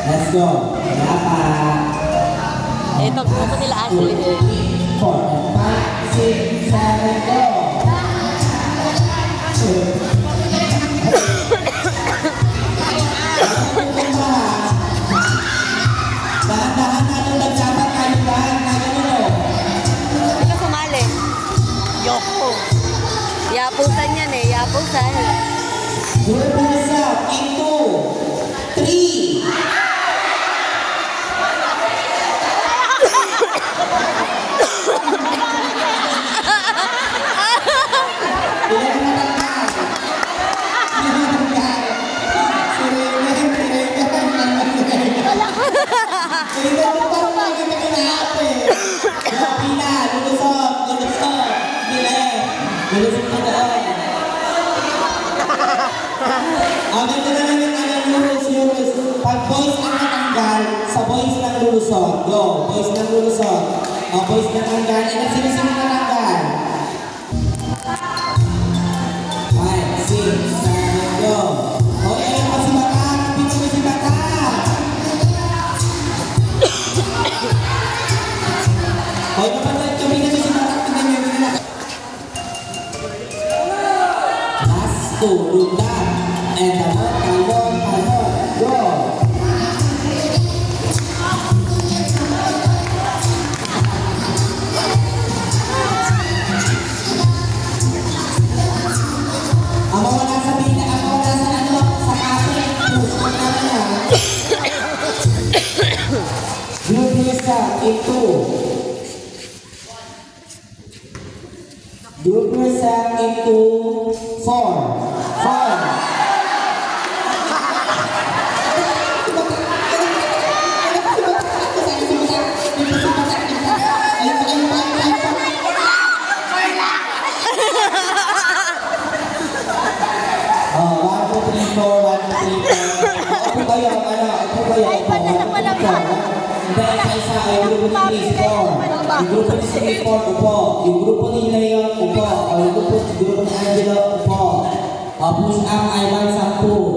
Let's go. Wala pa. Ito, grupo nila Ashley. 4, 5, 6, 7, go. Dahan-dahan na nung nagsabat kayo lahat na gano'n. Hindi ka sumali. Yoko. Yapusan yan eh. Yapusan. Group yourself into 3. Pag boys ang natanggal, sa boys lang lulusot. Go, boys lang lulusot. O, boys lang natanggal, ilan sino natanggal? 5, 6, 7, go. O, ilan pa si Bata? Pito mo si Bata. O, kapatid, kami na si Bata. Last 2, Lundan. And Talon, go. Ang mawala sa bina, ang mawala sa ano, sa kape, puso ka na yan. Group yourself into. Group yourself into 4. 4. Yung grupo ni Singapore, upo. Yung grupo ni Leon, upo. Yung grupo ni Angelo, upo. Push up ay 1 10.